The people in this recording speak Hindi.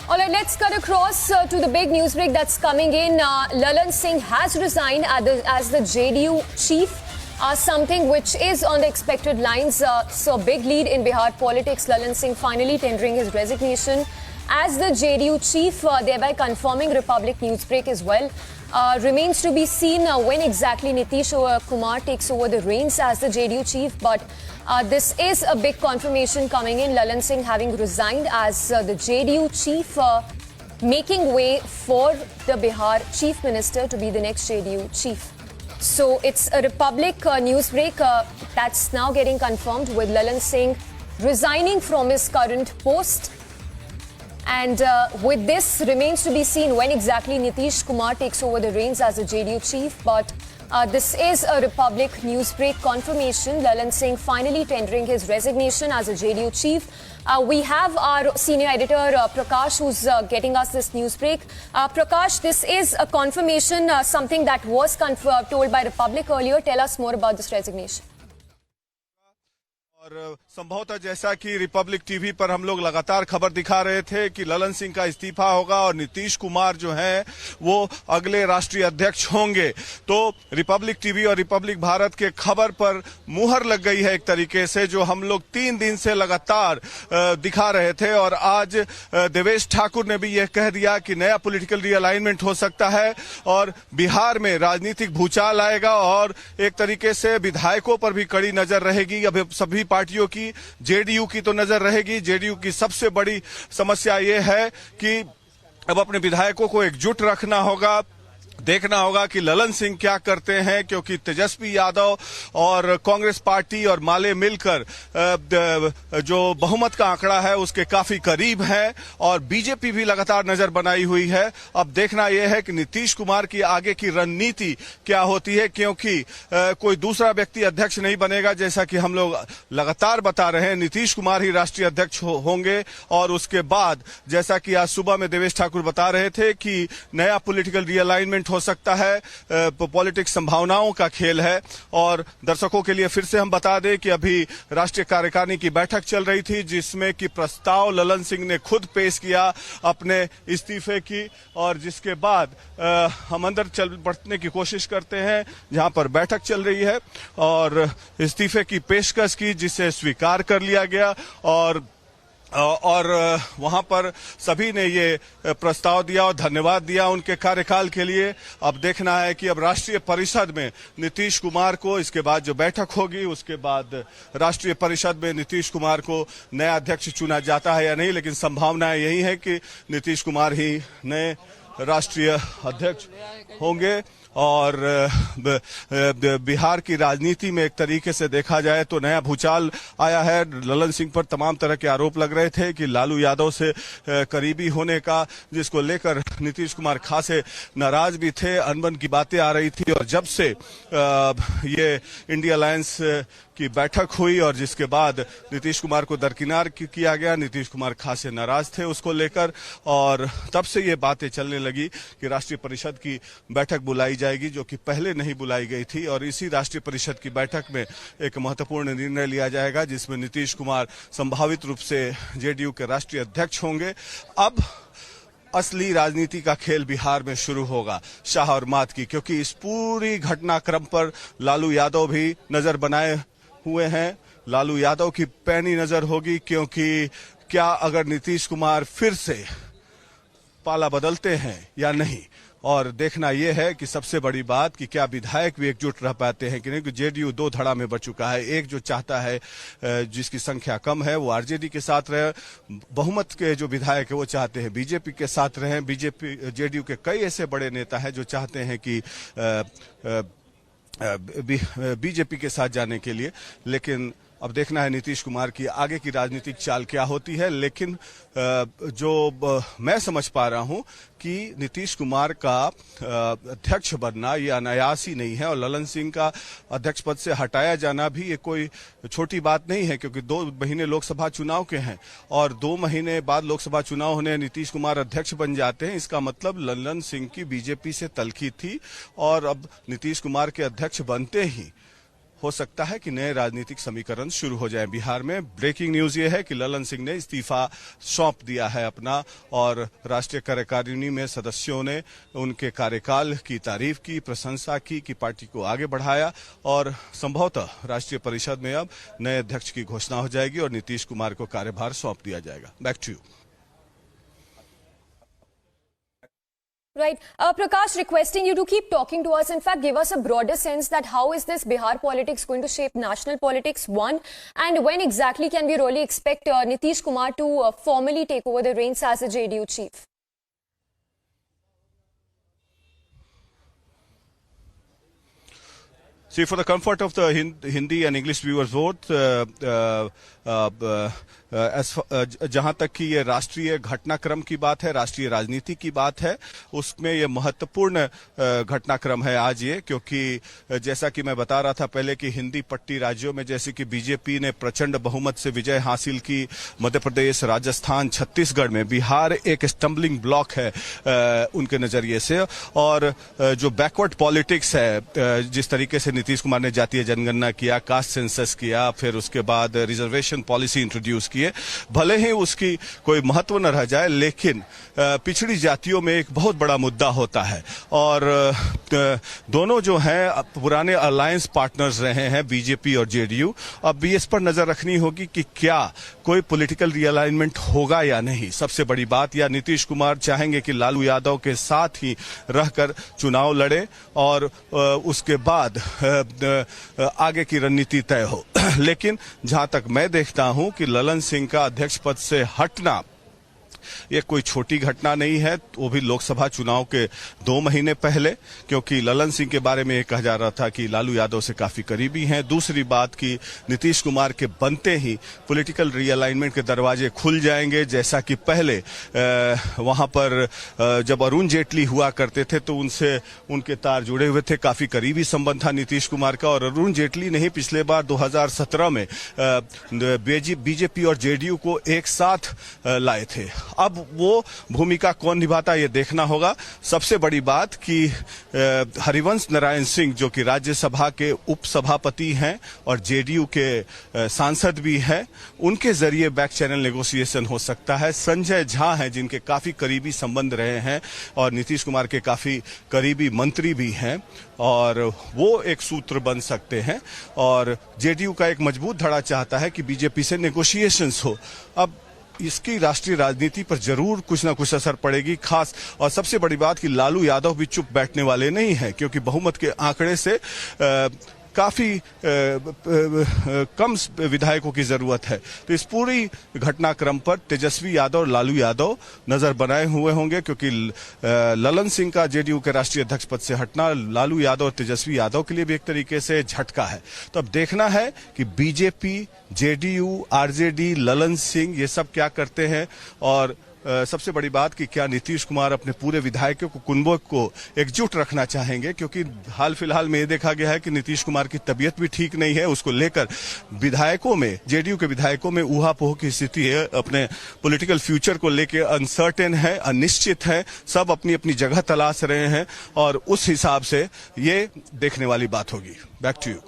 All right, let's cut across to the big news break that's coming in. Lalan Singh has resigned as the JDU chief, something which is on the expected lines. So, big lead in Bihar politics. Lalan Singh finally tendering his resignation as the JDU chief, thereby confirming Republic Newsbreak as well. Remains to be seen when exactly Nitish Kumar takes over the reins as the JDU chief, but this is a big confirmation coming in. Lalan Singh having resigned as the JDU chief, making way for the Bihar chief minister to be the next JDU chief. So it's a Republic Newsbreak that's now getting confirmed with Lalan Singh resigning from his current post. And with this, remains to be seen when exactly Nitish Kumar takes over the reins as the JDU chief. But this is a Republic Newsbreak confirmation. Lalan Singh finally tendering his resignation as a JDU chief. We have our senior editor Prakash, who's getting us this newsbreak. Prakash, this is a confirmation, something that was told by Republic earlier. Tell us more about this resignation. और संभवतः जैसा कि रिपब्लिक टीवी पर हम लोग लगातार खबर दिखा रहे थे कि ललन सिंह का इस्तीफा होगा और नीतीश कुमार जो हैं वो अगले राष्ट्रीय अध्यक्ष होंगे, तो रिपब्लिक टीवी और रिपब्लिक भारत के खबर पर मुहर लग गई है एक तरीके से, जो हम लोग 3 दिन से लगातार दिखा रहे थे। और आज देवेश ठाकुर ने भी यह कह दिया कि नया पॉलिटिकल रीअलाइनमेंट हो सकता है और बिहार में राजनीतिक भूचाल आएगा और एक तरीके से विधायकों पर भी कड़ी नजर रहेगी। अब सभी पार्टियों की, जेडीयू की तो नजर रहेगी। जेडीयू की सबसे बड़ी समस्या ये है कि अब अपने विधायकों को एकजुट रखना होगा, देखना होगा कि ललन सिंह क्या करते हैं, क्योंकि तेजस्वी यादव और कांग्रेस पार्टी और माले मिलकर जो बहुमत का आंकड़ा है उसके काफी करीब है और बीजेपी भी लगातार नजर बनाई हुई है। अब देखना यह है कि नीतीश कुमार की आगे की रणनीति क्या होती है, क्योंकि कोई दूसरा व्यक्ति अध्यक्ष नहीं बनेगा। जैसा कि हम लोग लगातार बता रहे हैं, नीतीश कुमार ही राष्ट्रीय अध्यक्ष होंगे और उसके बाद जैसा कि आज सुबह में देवेश ठाकुर बता रहे थे कि नया पॉलिटिकल रीअलाइनमेंट हो सकता है। पॉलिटिक्स संभावनाओं का खेल है। और दर्शकों के लिए फिर से हम बता दें कि अभी राष्ट्रीय कार्यकारिणी की बैठक चल रही थी, जिसमें कि प्रस्ताव ललन सिंह ने खुद पेश किया अपने इस्तीफे की, और जिसके बाद हम अंदर चल बढ़ने की कोशिश करते हैं जहां पर बैठक चल रही है, और इस्तीफे की पेशकश की जिसे स्वीकार कर लिया गया और वहां पर सभी ने ये प्रस्ताव दिया और धन्यवाद दिया उनके कार्यकाल के लिए। अब देखना है कि अब राष्ट्रीय परिषद में नीतीश कुमार को, इसके बाद जो बैठक होगी उसके बाद राष्ट्रीय परिषद में नीतीश कुमार को नया अध्यक्ष चुना जाता है या नहीं, लेकिन संभावना यही है कि नीतीश कुमार ही नए राष्ट्रीय अध्यक्ष होंगे। और बिहार की राजनीति में एक तरीके से देखा जाए तो नया भूचाल आया है। ललन सिंह पर तमाम तरह के आरोप लग रहे थे कि लालू यादव से करीबी होने का, जिसको लेकर नीतीश कुमार खासे नाराज भी थे, अनबन की बातें आ रही थी। और जब से ये इंडिया अलायंस की बैठक हुई और जिसके बाद नीतीश कुमार को दरकिनार किया गया, नीतीश कुमार खासे नाराज थे उसको लेकर, और तब से ये बातें चलने लगी कि राष्ट्रीय परिषद की बैठक बुलाई जाएगी, जो कि पहले नहीं बुलाई गई थी। और इसी राष्ट्रीय परिषद की बैठक में एक महत्वपूर्ण निर्णय लिया जाएगा, जिसमें नीतीश कुमार संभावित रूप से जेडीयू के राष्ट्रीय अध्यक्ष होंगे। अब असली राजनीति का खेल बिहार में शुरू होगा, शाह और मात की, क्योंकि इस पूरी घटनाक्रम पर लालू यादव भी नजर बनाए हुए हैं। लालू यादव की पैनी नजर होगी, क्योंकि क्या अगर नीतीश कुमार फिर से पाला बदलते हैं या नहीं। और देखना यह है कि सबसे बड़ी बात कि क्या विधायक भी एकजुट रह पाते हैं कि नहीं, कि जेडीयू 2 धड़ा में बच चुका है। एक जो चाहता है, जिसकी संख्या कम है, वो आरजेडी के साथ रहे। बहुमत के जो विधायक है वो चाहते हैं बीजेपी के साथ रहें। जेडीयू के कई ऐसे बड़े नेता हैं जो चाहते हैं कि बीजेपी के साथ जाने के लिए। लेकिन अब देखना है नीतीश कुमार की आगे की राजनीतिक चाल क्या होती है। लेकिन जो मैं समझ पा रहा हूं कि नीतीश कुमार का अध्यक्ष बनना ये अनायास ही नहीं है, और ललन सिंह का अध्यक्ष पद से हटाया जाना भी ये कोई छोटी बात नहीं है, क्योंकि 2 महीने लोकसभा चुनाव के हैं और 2 महीने बाद लोकसभा चुनाव होने नीतीश कुमार अध्यक्ष बन जाते हैं। इसका मतलब ललन सिंह की बीजेपी से तलखी थी, और अब नीतीश कुमार के अध्यक्ष बनते ही हो सकता है कि नए राजनीतिक समीकरण शुरू हो जाए बिहार में। ब्रेकिंग न्यूज ये है कि ललन सिंह ने इस्तीफा सौंप दिया है अपना, और राष्ट्रीय कार्यकारिणी में सदस्यों ने उनके कार्यकाल की तारीफ की, प्रशंसा की कि पार्टी को आगे बढ़ाया, और संभवतः राष्ट्रीय परिषद में अब नए अध्यक्ष की घोषणा हो जाएगी और नीतीश कुमार को कार्यभार सौंप दिया जाएगा। Back to you. Right. Prakash, requesting you to keep talking to us. In fact, give us a broader sense that how is this Bihar politics going to shape national politics, one, and when exactly can we really expect Nitish Kumar to formally take over the reins as the JDU chief? See, for the comfort of the Hindi and English viewers both, जहां तक कि ये राष्ट्रीय घटनाक्रम की बात है, राष्ट्रीय राजनीति की बात है, उसमें ये महत्वपूर्ण घटनाक्रम है आज ये, क्योंकि जैसा कि मैं बता रहा था पहले कि हिंदी पट्टी राज्यों में जैसे कि बीजेपी ने प्रचंड बहुमत से विजय हासिल की, मध्य प्रदेश, राजस्थान, छत्तीसगढ़ में, बिहार एक स्टम्बलिंग ब्लॉक है उनके नजरिए से। और जो बैकवर्ड पॉलिटिक्स है, जिस तरीके से नीतीश कुमार ने जातीय जनगणना किया, कास्ट सेंसस किया, फिर उसके बाद रिजर्वेशन पॉलिसी इंट्रोड्यूस की, भले ही उसकी कोई महत्व न रह जाए, लेकिन पिछड़ी जातियों में एक बहुत बड़ा मुद्दा होता है। और दोनों जो हैं पुराने अलायंस पार्टनर्स रहे हैं, बीजेपी और जेडीयू। अब भी इस पर नजर रखनी होगी कि क्या कोई पॉलिटिकल रीअलाइनमेंट होगा या नहीं, सबसे बड़ी बात। या नीतीश कुमार चाहेंगे कि लालू यादव के साथ ही रहकर चुनाव लड़े और उसके बाद आगे की रणनीति तय हो। लेकिन जहां तक मैं देखता हूं कि ललन सिंह का अध्यक्ष पद से हटना ये कोई छोटी घटना नहीं है, वो भी लोकसभा चुनाव के 2 महीने पहले, क्योंकि ललन सिंह के बारे में ये कहा जा रहा था कि लालू यादव से काफी करीबी हैं। दूसरी बात कि नीतीश कुमार के बनते ही पॉलिटिकल रीअलाइनमेंट के दरवाजे खुल जाएंगे, जैसा कि पहले वहां पर जब अरुण जेटली हुआ करते थे तो उनसे उनके तार जुड़े हुए थे, काफी करीबी संबंध था नीतीश कुमार का। और अरुण जेटली ने ही पिछले बार 2017 में बीजेपी और जेडीयू को एक साथ लाए थे। अब वो भूमिका कौन निभाता है ये देखना होगा। सबसे बड़ी बात कि हरिवंश नारायण सिंह, जो कि राज्यसभा के उपसभापति हैं और जेडीयू के सांसद भी हैं, उनके जरिए बैक चैनल नेगोशिएशन हो सकता है। संजय झा हैं, जिनके काफी करीबी संबंध रहे हैं और नीतीश कुमार के काफी करीबी मंत्री भी हैं, और वो एक सूत्र बन सकते हैं। और जेडीयू का एक मजबूत धड़ा चाहता है कि बीजेपी से नेगोशिएशंस हो। अब इसकी राष्ट्रीय राजनीति पर जरूर कुछ ना कुछ असर पड़ेगी, खास। और सबसे बड़ी बात कि लालू यादव भी चुप बैठने वाले नहीं हैं, क्योंकि बहुमत के आंकड़े से काफी कम विधायकों की जरूरत है। तो इस पूरी घटनाक्रम पर तेजस्वी यादव और लालू यादव नजर बनाए हुए होंगे, क्योंकि ललन सिंह का जेडीयू के राष्ट्रीय अध्यक्ष पद से हटना लालू यादव और तेजस्वी यादव के लिए भी एक तरीके से झटका है। तो अब देखना है कि BJP, JDU, RJD, Lalan Singh ये सब क्या करते हैं। और सबसे बड़ी बात कि क्या नीतीश कुमार अपने पूरे विधायकों को, कुनबों को एकजुट रखना चाहेंगे, क्योंकि हाल फिलहाल में ये देखा गया है कि नीतीश कुमार की तबीयत भी ठीक नहीं है। उसको लेकर विधायकों में, जेडीयू के विधायकों में ऊहापोह की स्थिति है, अपने पॉलिटिकल फ्यूचर को लेकर अनसर्टेन है, अनिश्चित है, सब अपनी अपनी जगह तलाश रहे हैं, और उस हिसाब से ये देखने वाली बात होगी। Back to you.